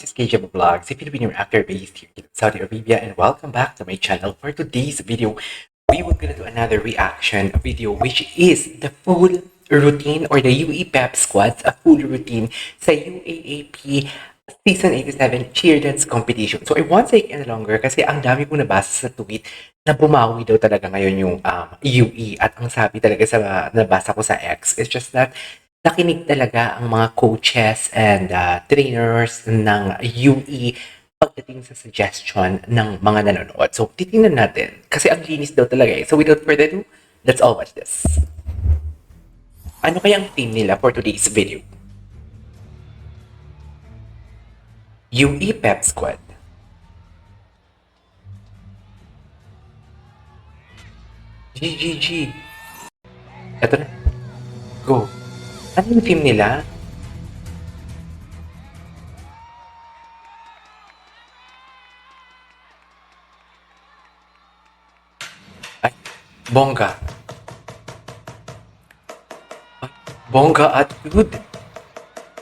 This is KJ Vlogs, a Filipino actor based here in Saudi Arabia, and welcome back to my channel. For today's video, we will gonna do another reaction video, which is the full routine or the UE Pep Squads, a full routine sa UAAP Season 87 Cheer Dance Competition. So I won't take any longer kasi ang dami kong nabasa sa tweet na bumawi daw talaga ngayon yung UE, at ang sabi talaga sa nabasa ko sa X, it's just that nakinig talaga ang mga coaches and trainers ng UE pagdating sa suggestion ng mga nanonood. So, titingnan natin. Kasi ang linis daw talaga eh. So, without further ado, let's all watch this. Ano kaya ang theme nila for today's video? UE Pep Squad. GGG. Ito na. Go. Ano yung theme nila? Ay, bongga. Ay, bongga attitude.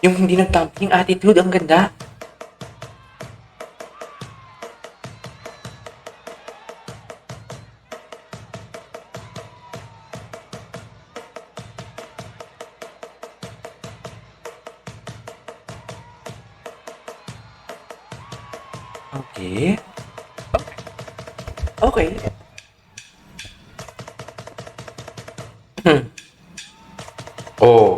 Yung hindi nagtamping attitude, ang ganda. Okay. Okay. Oh.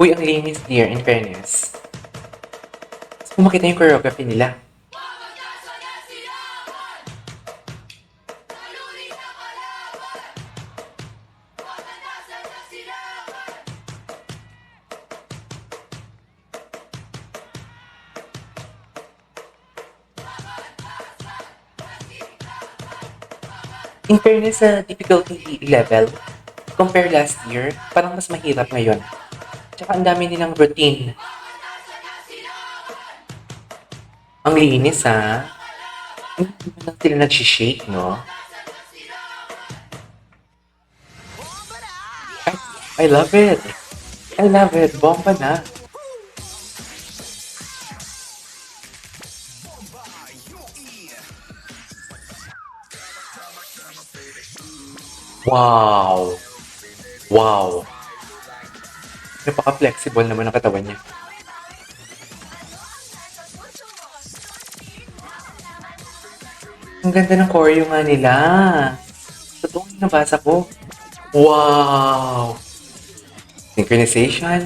Uy, ang linis dear, in fairness. Kung makita yung choreography nila. In fairness sa difficulty level, compare last year, parang mas mahirap ngayon. Tsaka ang dami nilang routine. Ang linis ha. Hindi mo lang sila nagsishake, no? I love it. I love it. Bomba na. Wow! Wow! Napaka-flexible naman ang katawan niya. Ang ganda ng choreo nga nila. Totoo yung nabasa ko. Wow! Synchronization.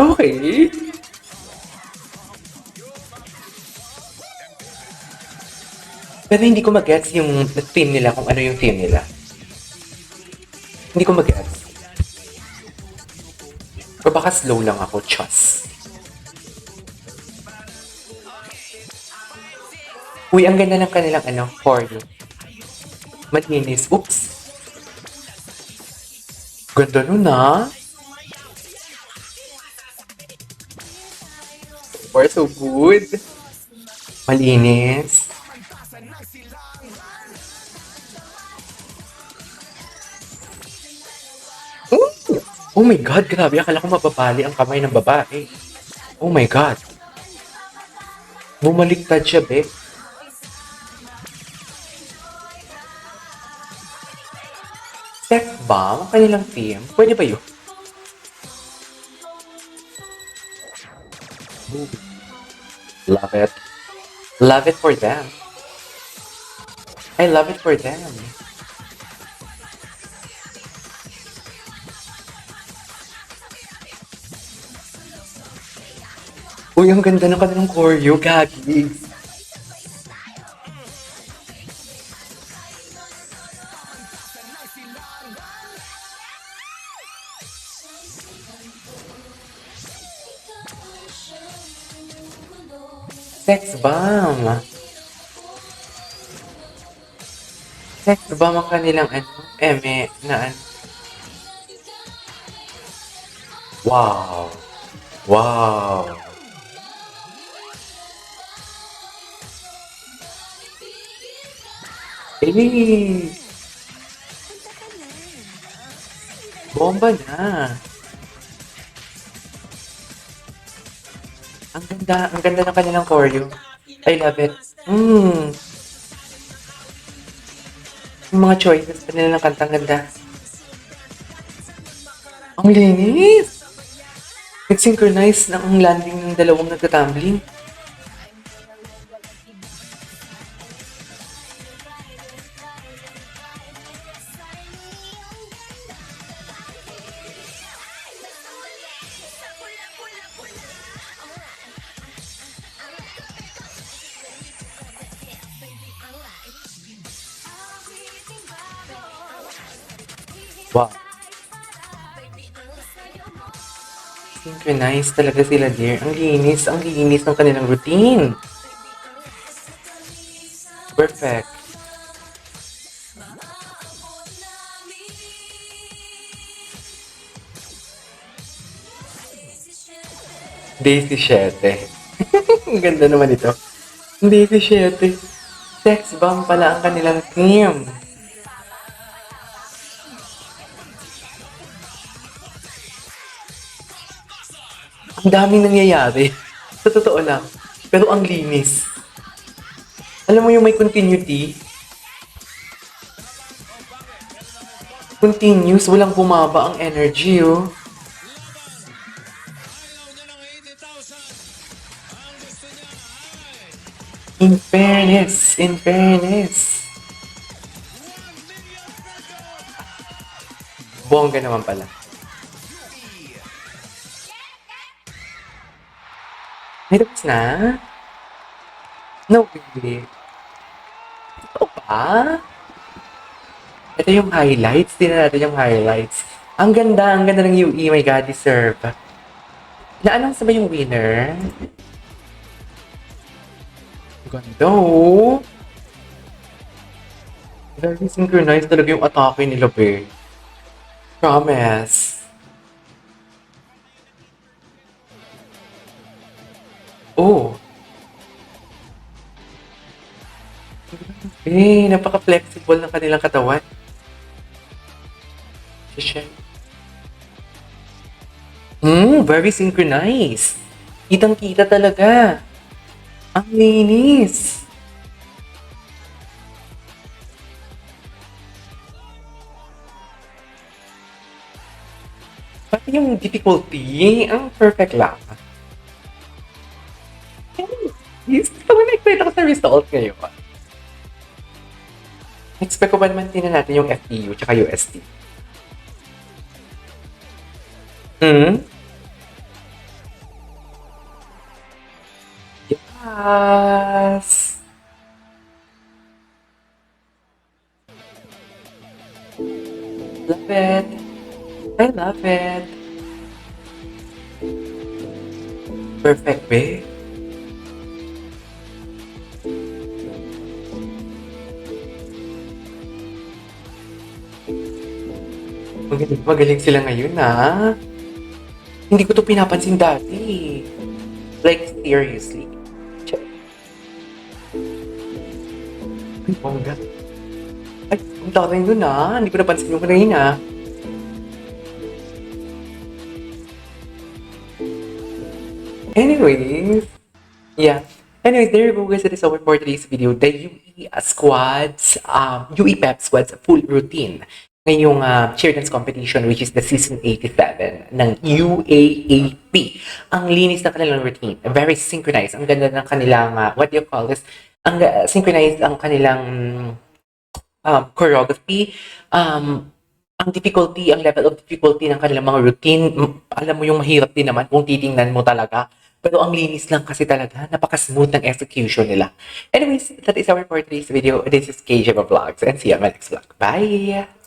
Okay. Pero hindi ko mag-gets yung theme nila, kung ano yung theme nila. Hindi ko mag-gets. O baka slow lang ako, chos. Uy, ang ganda ng kanilang choreo. Malinis. Oops. Ganda nun ah. Or so good. Malinis. Oh my God, grabe. Akala ko mababali ang kamay ng babae. Oh my God. Bumaliktad siya, be. Sex bomb? Ang kanilang team? Pwede ba yun? Love it. Love it for them. I love it for them. Uy, ang ganda ng kanilang choreo, gagi. Sex bomb. Sex bomb ang kanilang eme na Wow. Wow! Eh, bomba na. Ang ganda ng kanilang choreo. I love it. Yung mga choices pa nila ng kantang ganda. Ang linis! Nag-synchronize na ang landing ng dalawang nagtatumbling. Wow. Synchronize talaga sila, dear. Ang linis ng kanilang routine. Perfect. Day 17. Ang ganda naman ito. Day 17. Sex bomb pala ang kanilang theme. Ang daming nangyayari. Sa totoo lang. Pero ang linis. Alam mo yung may continuity? Continuous, walang bumaba ang energy, oh. In fairness. Bongga naman pala. May tapos na? No way. Totoo ba? Ito yung highlights. Tingnan natin yung highlights. Ang ganda ng UE. My God, deserve. Na-announce na ba yung winner? Ganda, oh. Very synchronized talaga yung atake nila, be. Promise. Oh. Napaka-flexible ng kanilang katawan. Shit. Very synchronized. Kitang-kita talaga. Ang linis. Pati yung difficulty, ang perfect lang. Yes, parang na-excite ako sa result ngayon. Expect ko ba naman tingnan natin yung FPU tsaka UST? Yes! Love it! I love it! Perfect, babe. Magaling sila ngayon, ha? Hindi ko to pinapansin dati. Like, seriously. Ay, bongga. Ay, ang taray yun, ha? Hindi ko napansin yung kanina. Anyways, yeah. Anyways, there you go guys. It is over for today's video. The UE Pep Squad's full routine ngayong cheer dance competition which is the season 87 ng UAAP. Ang linis na kanilang routine. Very synchronized. Ang ganda ng kanilang, what do you call this? Synchronized ang kanilang choreography. Ang difficulty, ang level of difficulty ng kanilang mga routine, alam mo yung mahirap din naman kung titingnan mo talaga. Pero ang linis lang kasi talaga, napaka-smooth ng execution nila. Anyways, that is our for today's video. This is KJ Vlogs and see you on my next vlog. Bye!